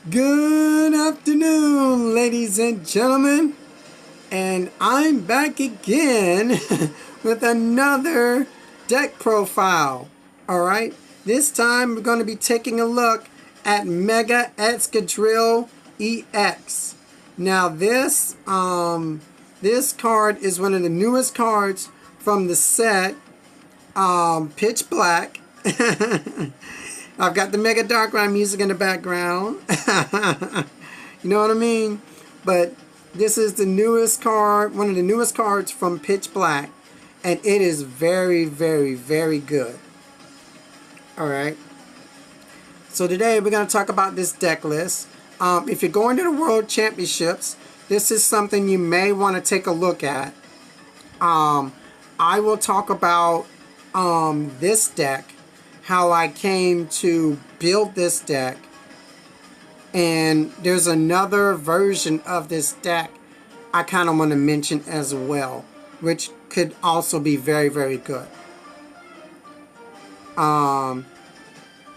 Good afternoon, ladies and gentlemen, and I'm back again with another deck profile. Alright, this time we're going to be taking a look at Mega Excadrill EX. Now this card is one of the newest cards from the set, Pitch Black. I've got the Mega Darkground music in the background. You know what I mean? But this is the newest card, one of the newest cards from Pitch Black. And it is very, very, very good. Alright. So today we're going to talk about this deck list. If you're going to the World Championships, this is something you may want to take a look at. I will talk about this deck, how I came to build this deck, and there's another version of this deck I kind of want to mention as well, which could also be very, very good.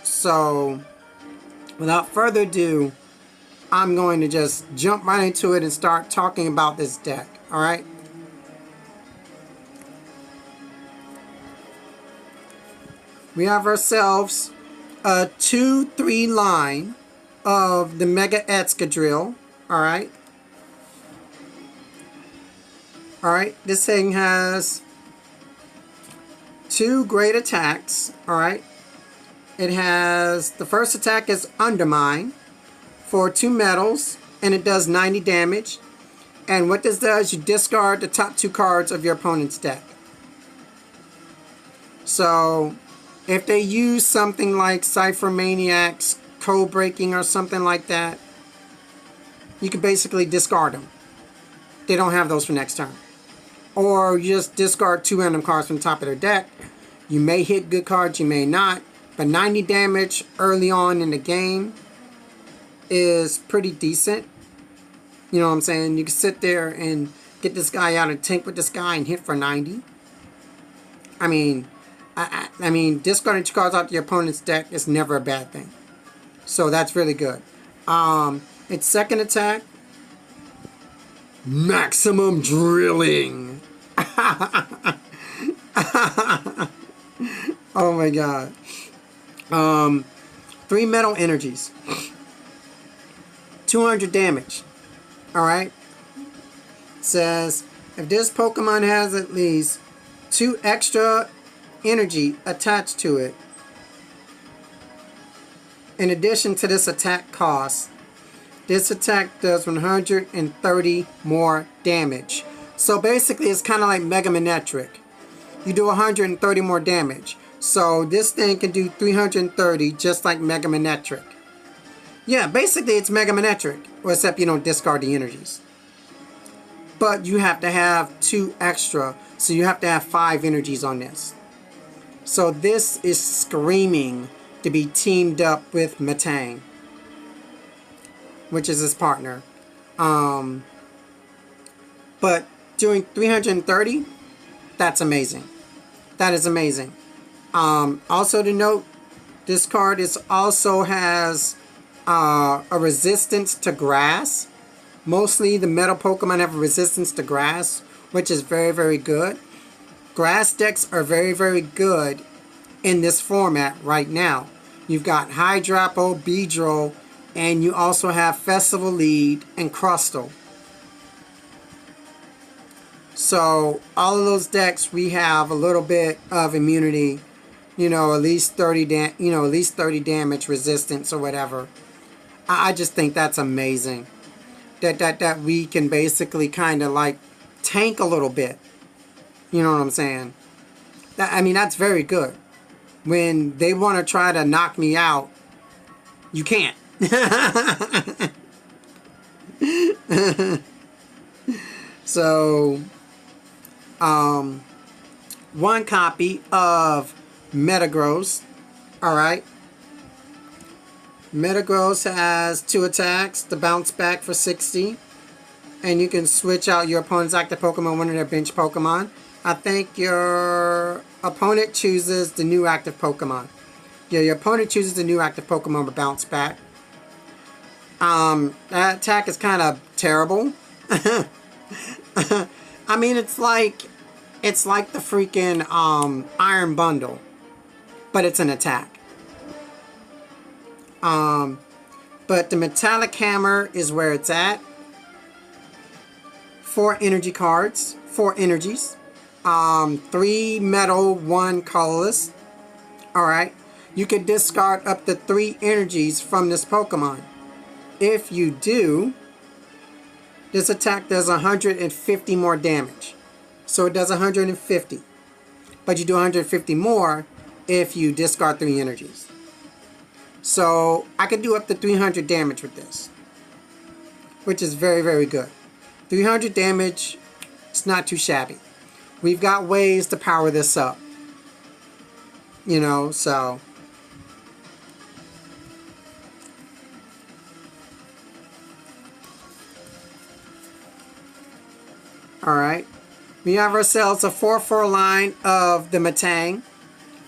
So without further ado, I'm going to just jump right into it and start talking about this deck. Alright? We have ourselves a 2-3 line of the Mega Excadrill. Alright. Alright. This thing has 2 great attacks. Alright. It has, the first attack is Undermine for 2 metals, and it does 90 damage. And what this does, you discard the top 2 cards of your opponent's deck. So if they use something like Cypher Maniac's Code Breaking or something like that, you can basically discard them. They don't have those for next turn. Or you just discard 2 random cards from the top of their deck. You may hit good cards, you may not. But 90 damage early on in the game is pretty decent. You know what I'm saying? You can sit there and get this guy out and tank with this guy and hit for 90. I mean, discarding 2 cards out your opponent's deck is never a bad thing. So that's really good. Its second attack, Maximum Drilling. Oh my god. 3 metal energies. 200 damage. Alright. Says, if this Pokemon has at least 2 extra energy attached to it, in addition to this attack cost, this attack does 130 more damage. So basically it's kind of like Mega Manetric. You do 130 more damage. So this thing can do 330 just like Mega Manetric. Yeah, basically it's Mega Manetric, except you don't discard the energies. But you have to have 2 extra, so you have to have 5 energies on this. So this is screaming to be teamed up with Metang, which is his partner. But doing 330, that's amazing. That is amazing. Also to note, this card also has a resistance to grass. Mostly the metal Pokemon have a resistance to grass, which is very, very good. Grass decks are very, very good in this format right now. You've got Hydrapo, Beedrill, and you also have Festival Lead and Crustle. So all of those decks, we have a little bit of immunity, you know, at least 30 damage resistance or whatever. I just think that's amazing. That we can basically kind of like tank a little bit. You know what I'm saying? I mean, that's very good. When they want to try to knock me out, you can't. So, 1 copy of Metagross. Alright. Metagross has 2 attacks, the bounce back for 60. And you can switch out your opponent's active Pokemon, one of their bench Pokemon. I think your opponent chooses the new active Pokemon. Yeah, your opponent chooses the new active Pokemon with bounce back. That attack is kind of terrible. I mean, it's like the freaking Iron Bundle, but it's an attack. But the Metallic Hammer is where it's at. 4 energy cards, 4 energies, 3 metal, 1 colorless. Alright, you can discard up to 3 energies from this Pokemon. If you do, this attack does 150 more damage. So it does 150. But you do 150 more if you discard 3 energies. So I could do up to 300 damage with this, which is very, very good. 300 damage, it's not too shabby. We've got ways to power this up. You know, so. Alright. We have ourselves a 4/4 line of the Metang.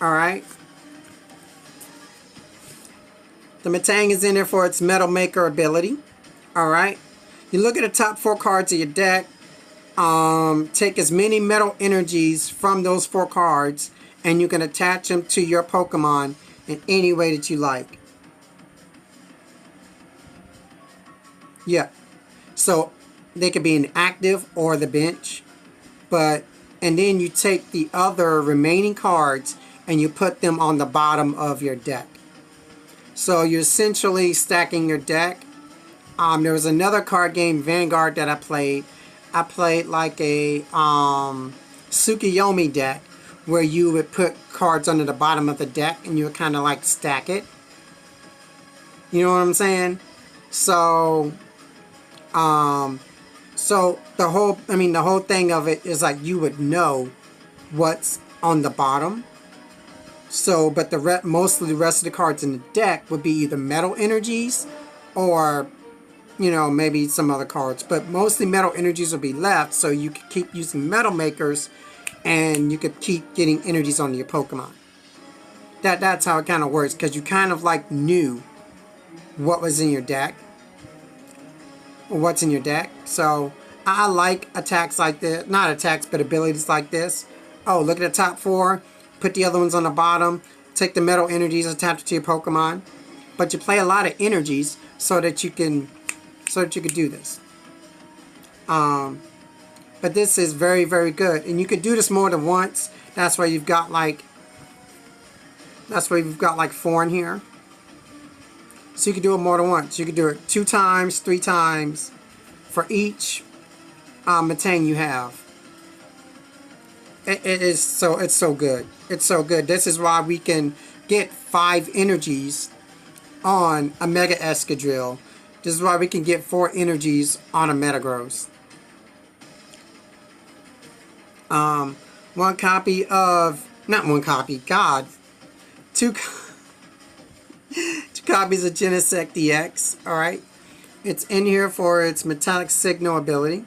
Alright. The Metang is in there for its Metal Maker ability. Alright. You look at the top 4 cards of your deck. Take as many metal energies from those 4 cards, and you can attach them to your Pokemon in any way that you like. Yeah. So they could be an active or the bench. And then you take the other remaining cards and you put them on the bottom of your deck. So you're essentially stacking your deck. There was another card game, Vanguard, that I played. I played like a Tsukuyomi deck, where you would put cards under the bottom of the deck and you would kind of like stack it. You know what I'm saying? So, the whole thing of it is like you would know what's on the bottom. So, but most of the rest of the cards in the deck would be either metal energies or, you know, maybe some other cards. But mostly metal energies will be left, so you could keep using metal makers and you could keep getting energies onto your Pokemon. That's how it kind of works, because you kind of like knew what was in your deck. What's in your deck. So I like attacks like this. Not attacks, but abilities like this. Oh, look at the top 4. Put the other ones on the bottom. Take the metal energies, attach it to your Pokemon. But you play a lot of energies so that you can do this. But this is very, very good. And you could do this more than once. That's why you've got like 4 in here. So you can do it more than once. You can do it 2 times, 3 times for each Metang you have. It's so good. It's so good. This is why we can get 5 energies on a Mega Excadrill. This is why we can get 4 energies on a Metagross. 1 copy of, not 1 copy, God, 2 copies of Genesect DX. Alright. It's in here for its Metallic Signal ability.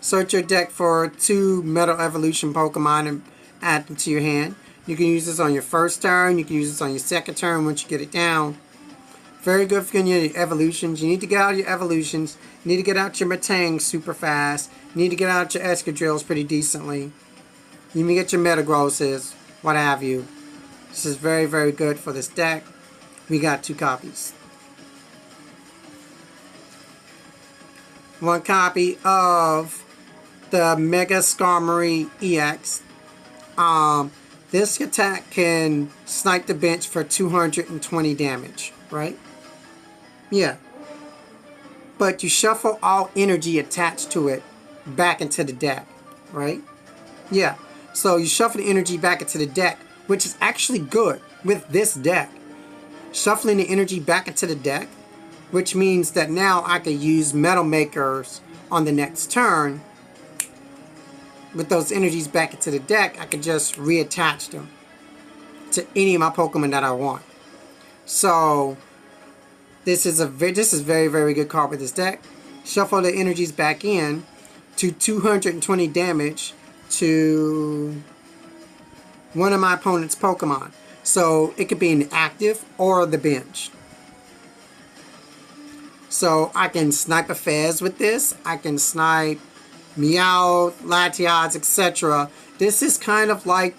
Search your deck for 2 Metal Evolution Pokemon and add them to your hand. You can use this on your first turn. You can use this on your second turn once you get it down. Very good for getting your evolutions. You need to get out your evolutions. You need to get out your Metang super fast. You need to get out your Excadrills pretty decently. You need to get your Metagrosses, what have you. This is very, very good for this deck. We got 2 copies. 1 copy of the Mega Skarmory EX. This attack can snipe the bench for 220 damage, right? Yeah. But you shuffle all energy attached to it back into the deck, right? Yeah. So you shuffle the energy back into the deck, which is actually good with this deck. Shuffling the energy back into the deck, which means that now I can use Metal Makers on the next turn. With those energies back into the deck, I can just reattach them to any of my Pokemon that I want. So this is very, very good card with this deck. Shuffle the energies back in to 220 damage to one of my opponent's Pokemon. So it could be an active or the bench. So I can snipe a Fez with this. I can snipe Meow, Latias, etc. This is kind of like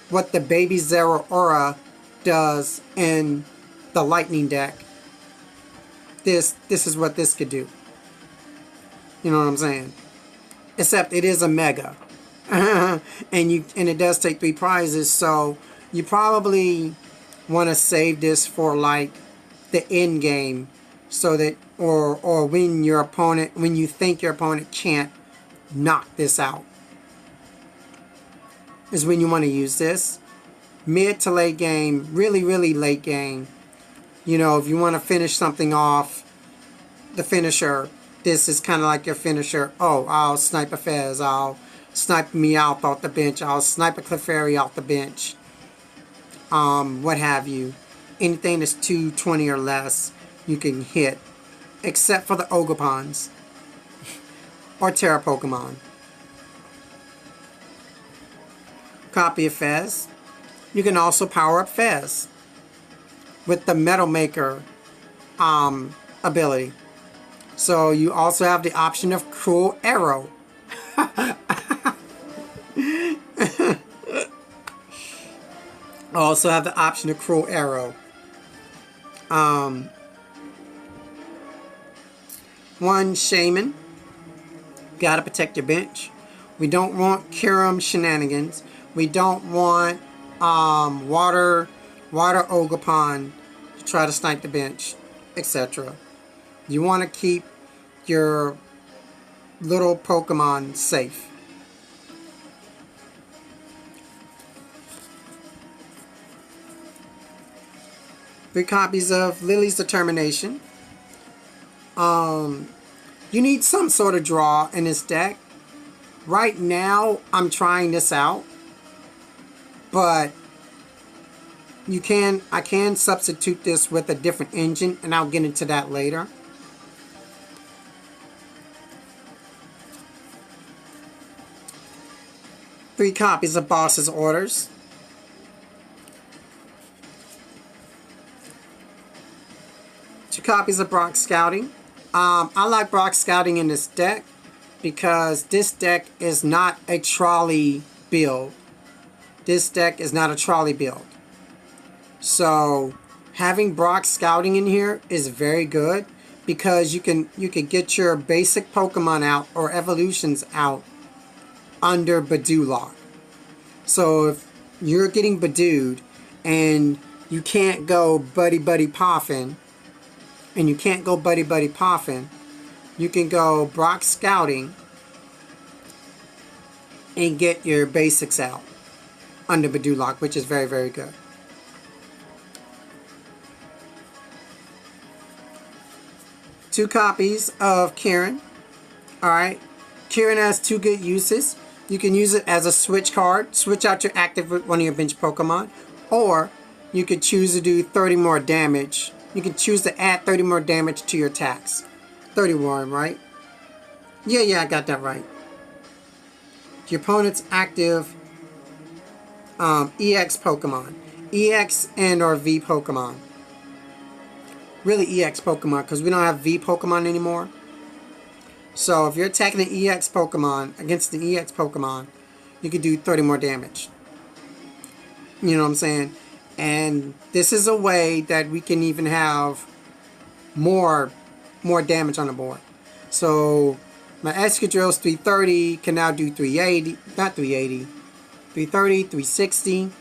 what the Baby Zero Aura does in the Lightning deck. This is what this could do. You know what I'm saying? Except it is a mega. and it does take 3 prizes, so you probably want to save this for like the end game, so that or when you think your opponent can't knock this out, is when you want to use this. Mid to late game, really late game, you know, if you want to finish something off, the finisher, this is kind of like your finisher. Oh, I'll snipe a Fez, I'll snipe me out off the bench, I'll snipe a Clefairy off the bench, what have you. Anything that's 220 or less you can hit, except for the Ogopons or Terra Pokemon. Copy of Fez. You can also power up Fez with the Metal Maker ability. So you also have the option of Cruel Arrow. Also have the option of Cruel Arrow. One Shaman. Gotta protect your bench. We don't want Kyurem shenanigans. We don't want water Ogopon to try to snipe the bench, etc. You want to keep your little Pokemon safe. Three copies of Lily's Determination. You need some sort of draw in this deck. Right now, I'm trying this out, but I can substitute this with a different engine, and I'll get into that later. Three copies of Boss's Orders. Two copies of Brock Scouting. I like Brock Scouting in this deck because this deck is not a trolley build. This deck is not a trolley build. So having Brock Scouting in here is very good because you can get your basic Pokemon out or evolutions out under Badoo lock. So if you're getting Badooed and you can't go Buddy Poffin, and you can't go Buddy Poffin, you can go Brock Scouting and get your basics out under Badoo lock, which is very good. Two copies of Kieran. Alright, Kieran has two good uses. You can use it as a switch card, switch out your active with one of your bench Pokemon, or you could choose to do 30 more damage. You can choose to add 30 more damage to your attacks. 31, right? Yeah, I got that right. Your opponent's active EX Pokemon. EX and or V Pokemon. Really EX Pokemon, because we don't have V Pokemon anymore. So if you're attacking an EX Pokemon against the EX Pokemon, you could do 30 more damage. You know what I'm saying? And this is a way that we can even have more damage on the board. So my Excadrill's 330 can now do 380, not 380, 330, 360.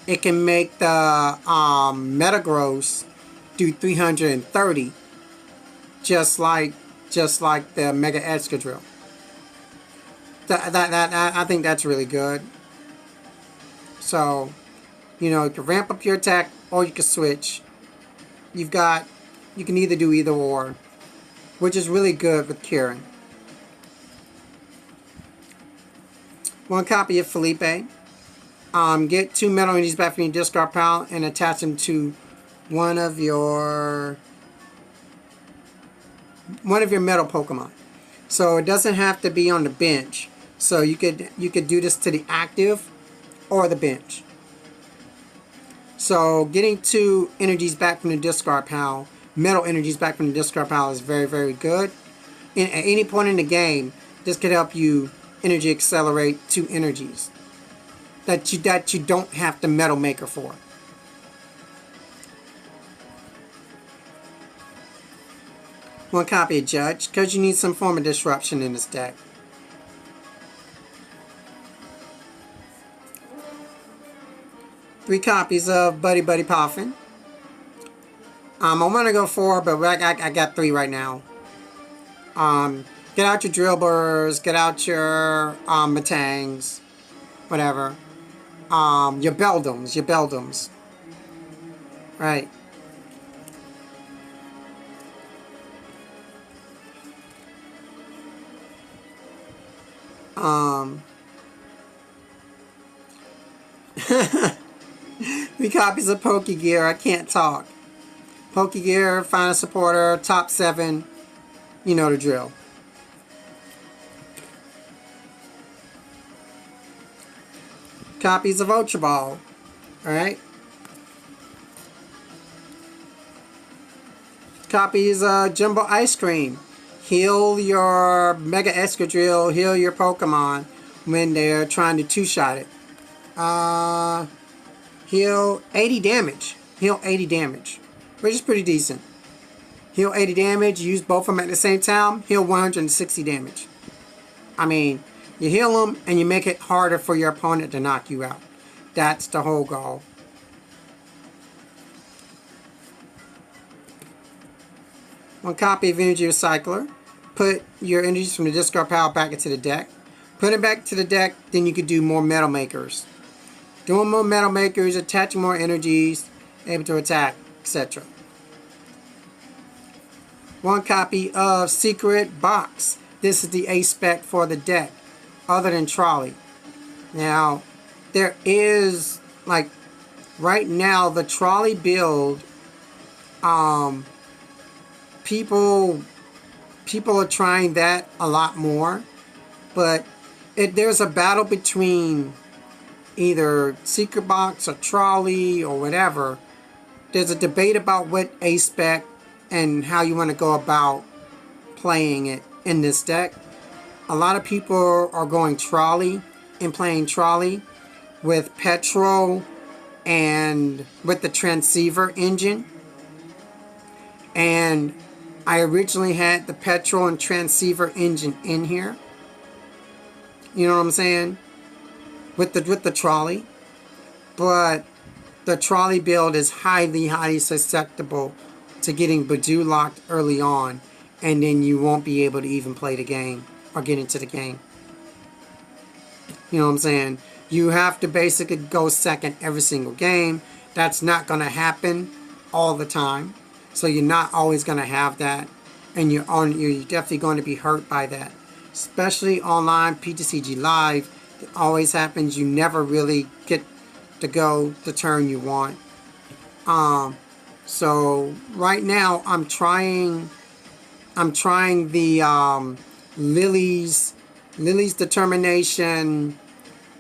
It can make the Metagross do 330, just like the Mega Excadrill. I think that's really good. So, you know, you can ramp up your attack or you can switch. You can either do either or, which is really good with Kieran. One copy of Felipe. Get 2 metal energies back from your discard pile and attach them to one of your metal Pokemon. So it doesn't have to be on the bench. So you could do this to the active or the bench. So getting 2 energies back from the discard pile metal energies back from the discard pile is very, very good. At any point in the game, this could help you energy accelerate 2 energies that you don't have the Metal Maker for. One copy of Judge, because you need some form of disruption in this deck. Three copies of Buddy Buddy Poffin. I want to go 4, but I got 3 right now. Get out your Drillburs, get out your Metangs, whatever. Your Beldums. Right. Three copies of Pokegear. I can't talk. Pokegear, Final Supporter, top 7. You know the drill. Copies of Ultra Ball. Alright. Copies of Jumbo Ice Cream. Heal your Mega Excadrill, heal your Pokemon when they're trying to 2-shot it. Heal 80 damage. Heal 80 damage. Which is pretty decent. Heal 80 damage, use both of them at the same time, heal 160 damage. I mean, you heal them and you make it harder for your opponent to knock you out. That's the whole goal. One copy of Energy Recycler. Put your energies from the discard pile back into the deck. Put it back to the deck, then you could do more Metal Makers. Doing more Metal Makers, attaching more energies, able to attack, etc. One copy of Secret Box. This is the A-Spec for the deck, other than Trolley. Now, there is, like, right now, the Trolley build, people are trying that a lot more, but there's a battle between either Secret Box or Trolley or whatever. There's a debate about what A-Spec and how you want to go about playing it in this deck. A lot of people are going Trolley and playing Trolley with Petrol and with the Transceiver engine. And I originally had the Petrol and Transceiver engine in here. You know what I'm saying? With the Trolley. But the Trolley build is highly susceptible to getting Badoo locked early on, and then you won't be able to even play the game or get into the game. You know what I'm saying? You have to basically go second every single game. That's not going to happen all the time. So you're not always going to have that, and you're definitely going to be hurt by that. Especially online, PTCG Live, it always happens. You never really get to go the turn you want. So right now I'm trying the Lily's Determination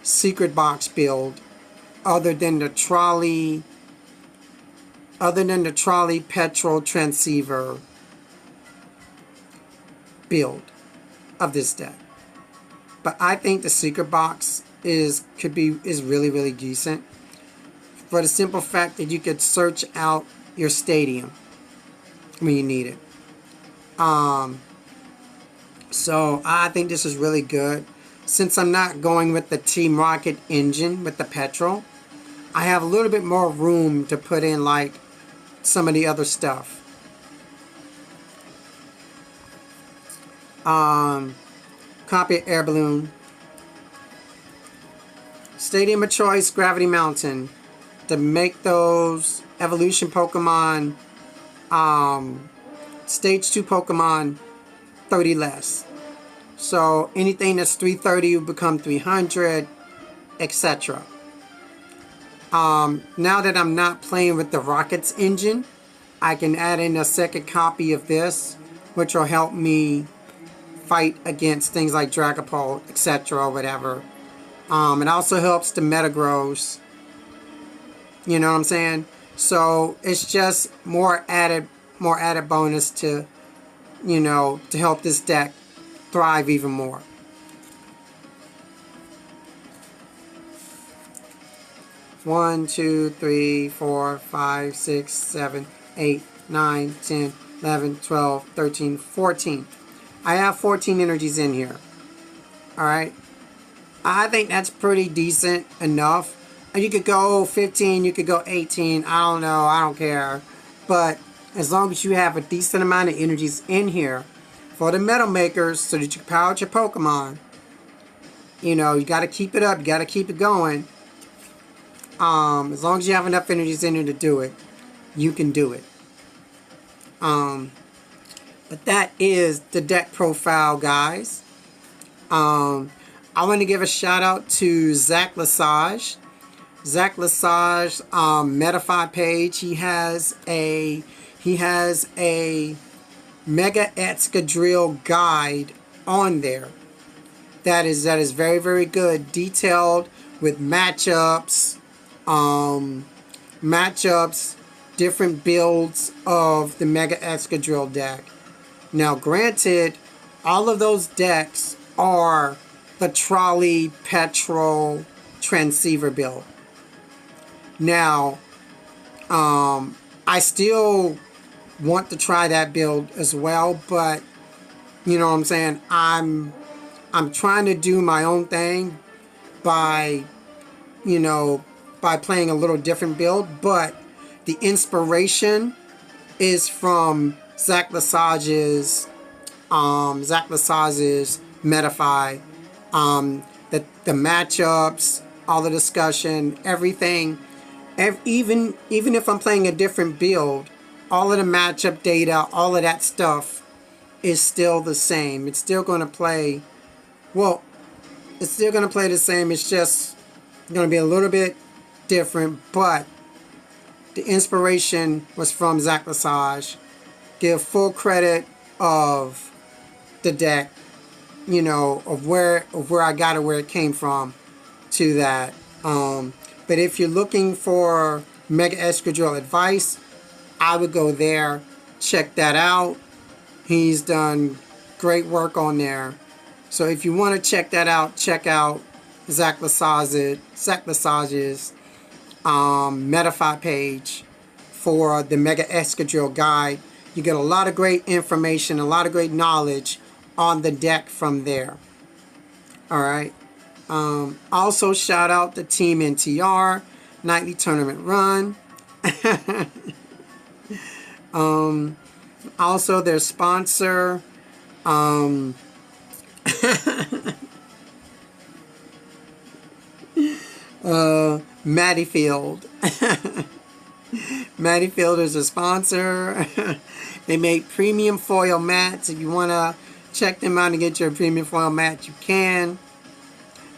Secret Box build, other than the Trolley Petrol Transceiver build of this deck. But I think the Secret Box is really decent, for the simple fact that you could search out your stadium when you need it. So I think this is really good. Since I'm not going with the Team Rocket engine with the Petrol, I have a little bit more room to put in like some of the other stuff. Copy of Air Balloon. Stadium of Choice, Gravity Mountain. To make those evolution Pokemon, stage 2 Pokemon 30 less. So anything that's 330 will become 300, etc. Now that I'm not playing with the Rockets engine, I can add in a second copy of this, which will help me fight against things like Dragapult, etc. or whatever. It also helps the Metagross. You know what I'm saying? So it's just more added more added bonus to, you know, to help this deck thrive even more. One, two, three, 4, 5, 6, 7, 8, 9, 10, 11, 12, 13, 14. I have 14 energies in here. Alright. I think that's pretty decent enough. You could go 15, you could go 18. I don't know. I don't care. But as long as you have a decent amount of energies in here for the metal makers so that you can power your Pokemon, you know, you got to keep it up. You got to keep it going. As long as you have enough energies in here to do it, you can do it. But that is the deck profile, guys. I want to give a shout out to Zach Lesage. Zach Lesage Metafy page. He has a Mega Excadrill guide on there. That is very, very good, detailed with matchups, different builds of the Mega Excadrill deck. Now, granted, all of those decks are the Trolley Petrol Transceiver build. Now, I still want to try that build as well, but you know what I'm saying, I'm trying to do my own thing by, you know, by playing a little different build, but the inspiration is from Zach Lesage's Metafy. The matchups, all the discussion, everything, even if I'm playing a different build, all of the matchup data, all of that stuff is still the same. It's still going to play, well, it's still going to play the same. It's just going to be a little bit different, but the inspiration was from Zach Lesage. Give full credit of the deck, you know, of where I got it, where it came from, to that. But if you're looking for Mega Excadrill advice, I would go there, check that out. He's done great work on there. So if you want to check that out, check out Zach Lesage's Metafy page for the Mega Excadrill guide. You get a lot of great information, a lot of great knowledge on the deck from there. Alright. Also, shout out to Team NTR, Nightly Tournament Run. Also, their sponsor, Matty Field. Matty Field is a sponsor. They make premium foil mats. If you want to check them out and get your premium foil mat, you can.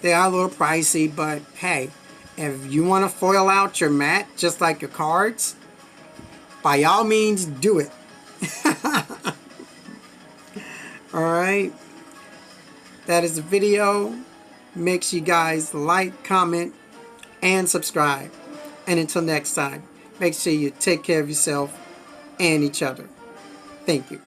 They are a little pricey, but hey, if you want to foil out your mat just like your cards, by all means do it. Alright, that is the video. Make sure you guys like, comment, and subscribe. And until next time, make sure you take care of yourself and each other. Thank you.